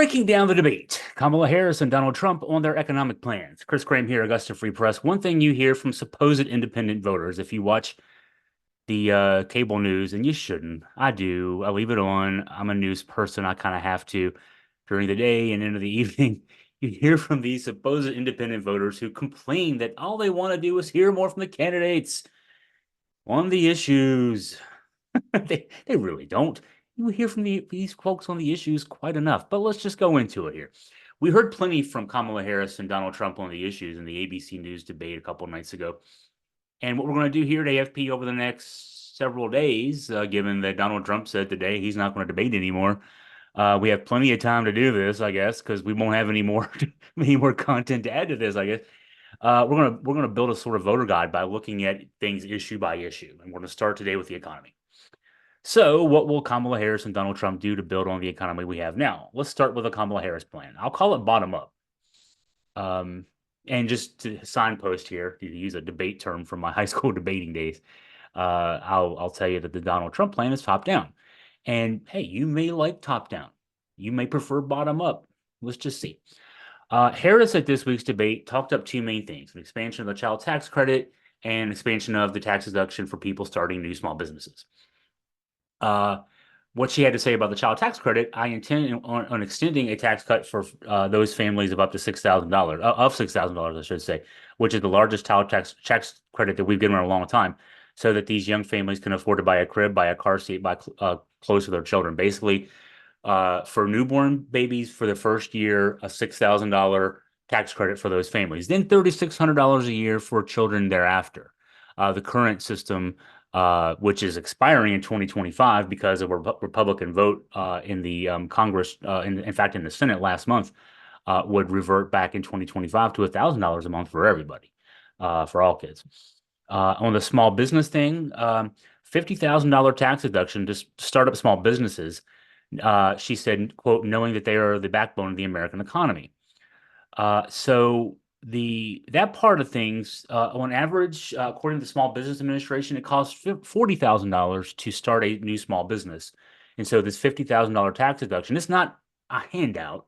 Breaking down the debate, Kamala Harris and Donald Trump on their economic plans. Chris Graham here, Augusta Free Press. One thing you hear from supposed independent voters, if you watch the cable news, and you shouldn't, I do. I leave it on. I'm a news person. I kind of have to during the day and into the evening. You hear from these supposed independent voters who complain that all they want to do is hear more from the candidates on the issues. They really don't. You hear from these folks on the issues quite enough, but let's just go into it here. We heard plenty from Kamala Harris and Donald Trump on the issues in the ABC News debate a couple of nights ago. And what we're going to do here at AFP over the next several days, given that Donald Trump said today he's not going to debate anymore, we have plenty of time to do this, I guess, because we won't have any more any more content to add to this, I guess. We're gonna build a sort of voter guide by looking at things issue by issue, and we're going to start today with the economy. So, what will Kamala Harris and Donald Trump do to build on the economy we have now? Let's start with a Kamala Harris plan. I'll call it bottom up. Um, and just to signpost here, to use a debate term from my high school debating days, I'll tell you that the Donald Trump plan is top down. And hey, you may like top down. You may prefer bottom up. Let's just see. Harris at this week's debate talked up two main things: an expansion of the child tax credit and expansion of the tax deduction for people starting new small businesses. What she had to say about the child tax credit, I intend on extending a tax cut for those families of up to $6,000, of $6,000, I should say, which is the largest child tax credit that we've given in a long time, so that these young families can afford to buy a crib, buy a car seat, buy clothes for their children. Basically, for newborn babies for the first year, a $6,000 tax credit for those families, then $3,600 a year for children thereafter. The current system, which is expiring in 2025 because of a Republican vote in the Congress, in fact, in the Senate last month, would revert back in 2025 to $1,000 a month for everybody, for all kids. On the small business thing, $50,000 tax deduction to start up small businesses. She said, quote, knowing that they are the backbone of the American economy. So that part of things, on average, according to the Small Business Administration, it costs $40,000 to start a new small business. And so this $50,000 tax deduction, it's not a handout,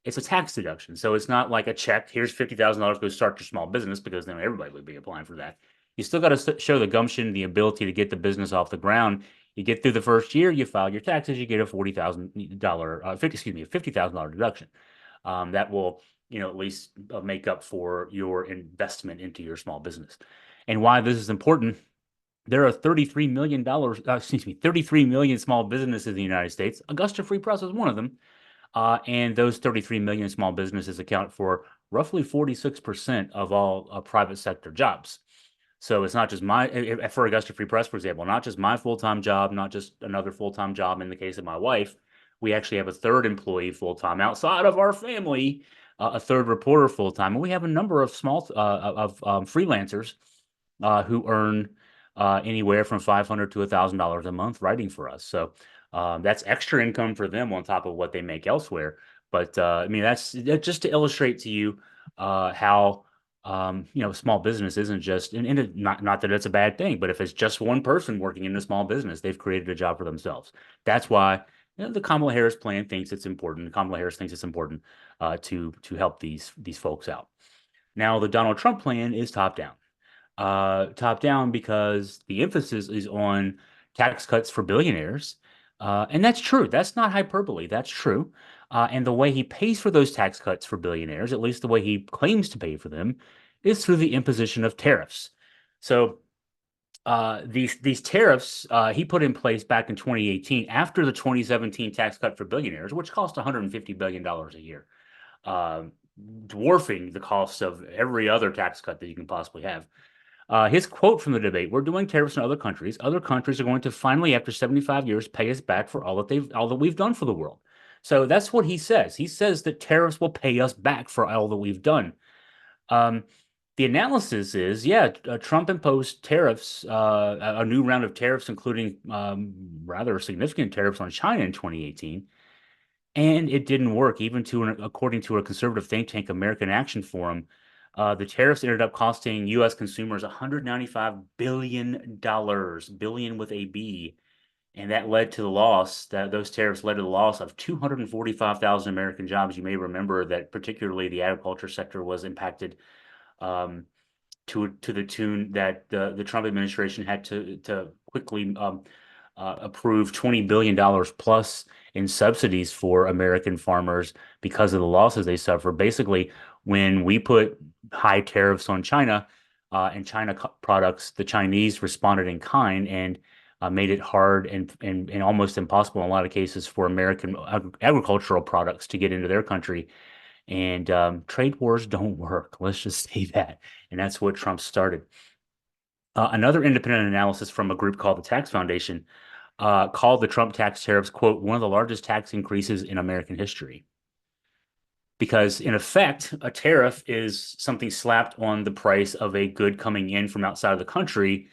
it's a tax deduction. So it's not like a check, here's $50,000, go start your small business, because then everybody would be applying for that. You still got to show the gumption, the ability to get the business off the ground. You get through the first year, you file your taxes, you get a $50,000 deduction. That will, at least make up for your investment into your small business. And why this is important: there are $33 million, 33 million small businesses in the United States. Augusta Free Press is one of them. And those 33 million small businesses account for roughly 46% of all private sector jobs. So it's not just for Augusta Free Press, for example, not just my full-time job, not just another full-time job in the case of my wife. We actually have a third employee full-time outside of our family, a third reporter full-time. And we have a number of freelancers who earn anywhere from $500 to $1,000 a month writing for us. So that's extra income for them on top of what they make elsewhere. But I mean, that's just to illustrate to you how small business isn't just, and not that it's a bad thing, but if it's just one person working in a small business, they've created a job for themselves. That's why the Kamala Harris plan thinks it's important. Kamala Harris thinks it's important to help these folks out. Now, the Donald Trump plan is top down. Top down because the emphasis is on tax cuts for billionaires. And that's true. That's not hyperbole. That's true. And the way he pays for those tax cuts for billionaires, at least the way he claims to pay for them, is through the imposition of tariffs. So these tariffs he put in place back in 2018 after the 2017 tax cut for billionaires, which cost $150 billion a year, dwarfing the costs of every other tax cut that you can possibly have. His quote from the debate: "We're doing tariffs in other countries. Other countries are going to finally, after 75 years, pay us back for all that we've done for the world." So that's what he says. He says that tariffs will pay us back for all that we've done. Um, the analysis is, yeah, Trump imposed tariffs, a new round of tariffs, including rather significant tariffs on China in 2018, and it didn't work. Even according to a conservative think tank, American Action Forum, the tariffs ended up costing U.S. consumers $195 billion, billion with a B, And that led to the loss, that those tariffs led to the loss of 245,000 American jobs. You may remember that particularly the agriculture sector was impacted um, to the tune that the Trump administration had to quickly approve $20 billion plus in subsidies for American farmers because of the losses they suffer. Basically, when we put high tariffs on China and China products, the Chinese responded in kind and made it hard and almost impossible in a lot of cases for American agricultural products to get into their country. And trade wars don't work. Let's just say that. And that's what Trump started. Another independent analysis from a group called the Tax Foundation called the Trump tax tariffs, quote, one of the largest tax increases in American history. Because in effect, a tariff is something slapped on the price of a good coming in from outside of the country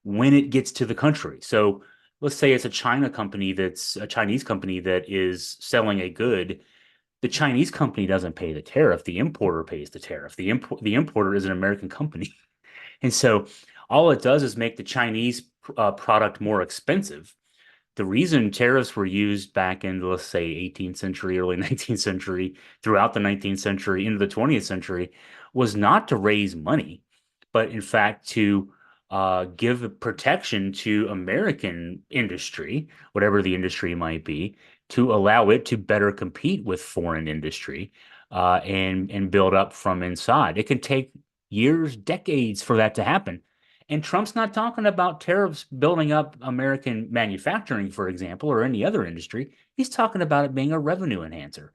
when it gets to the country. So let's say it's a Chinese company that is selling a good. The Chinese company doesn't pay the tariff. The importer pays the tariff. The importer is an American company. And so all it does is make the Chinese product more expensive. The reason tariffs were used back in, let's say, 18th century, early 19th century, throughout the 19th century, into the 20th century, was not to raise money, but in fact to give protection to American industry, whatever the industry might be, to allow it to better compete with foreign industry and build up from inside. It can take years, decades for that to happen. And Trump's not talking about tariffs building up American manufacturing, for example, or any other industry. He's talking about it being a revenue enhancer.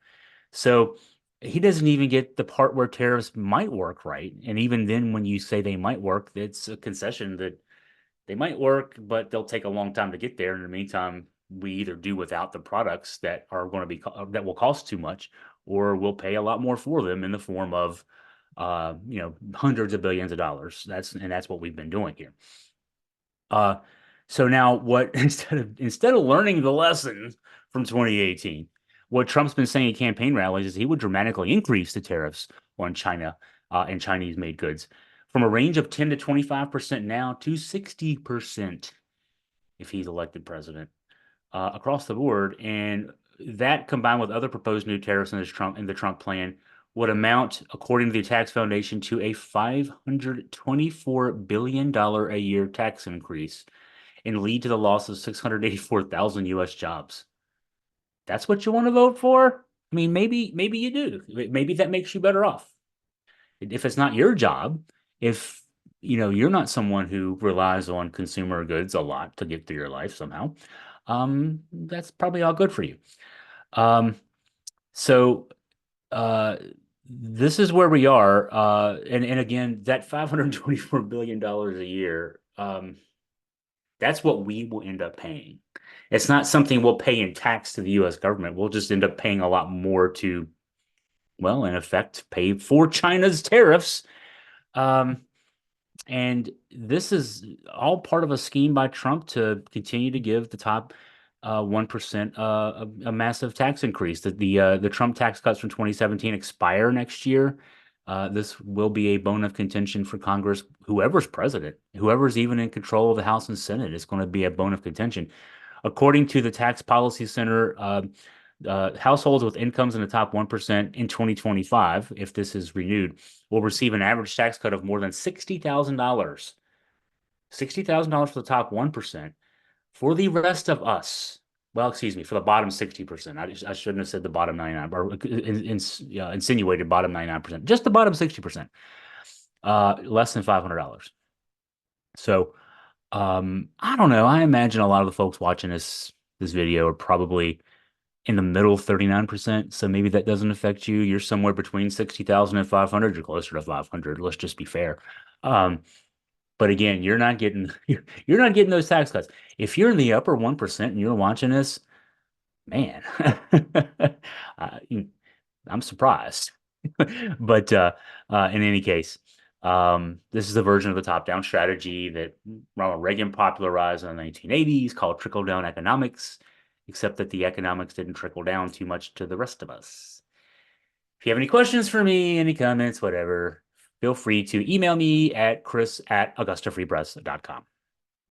So he doesn't even get the part where tariffs might work right. And even then, when you say they might work, it's a concession that they might work, but they'll take a long time to get there. In the meantime, we either do without the products that are going to be that will cost too much, or we'll pay a lot more for them in the form of hundreds of billions of dollars. That's what we've been doing here. Uh, so now what instead of learning the lesson from 2018, what Trump's been saying at campaign rallies is he would dramatically increase the tariffs on China and Chinese made goods from a range of 10 to 25% now to 60% if he's elected president across the board. And that combined with other proposed new tariffs in the Trump plan would amount, according to the Tax Foundation, to a $524 billion a year tax increase and lead to the loss of 684,000 U.S. jobs. That's what you want to vote for? I mean, maybe you do. Maybe that makes you better off. If it's not your job, if you're not someone who relies on consumer goods a lot to get through your life somehow, that's probably all good for you. Um, so uh, this is where we are. And again, that $524 billion a year, that's what we will end up paying. It's not something we'll pay in tax to the US government. We'll just end up paying a lot more to, well, in effect, pay for China's tariffs. Um, And this is all part of a scheme by Trump to continue to give the top 1% a massive tax increase. The Trump tax cuts from 2017 expire next year. This will be a bone of contention for Congress. Whoever's president, whoever's even in control of the House and Senate, is going to be a bone of contention. According to the Tax Policy Center, households with incomes in the top 1% in 2025, if this is renewed, will receive an average tax cut of more than $60,000. $60,000 for the top 1%. For the rest of us, well, excuse me, for the bottom 60%. I shouldn't have said the bottom 99 or insinuated bottom 99%. Just the bottom 60%. Less than $500. So I don't know. I imagine a lot of the folks watching this video are probably in the middle 39%. So maybe that doesn't affect you. You're somewhere between 60,000 and 500. You're closer to 500. Let's just be fair. But again, you're not getting you're not getting those tax cuts. If you're in the upper 1% and you're watching this, man, uh, I'm surprised. But in any case, this is a version of the top-down strategy that Ronald Reagan popularized in the 1980s called trickle-down economics, except that the economics didn't trickle down too much to the rest of us. If you have any questions for me, any comments, whatever, feel free to email me at chris@augustafreepress.com.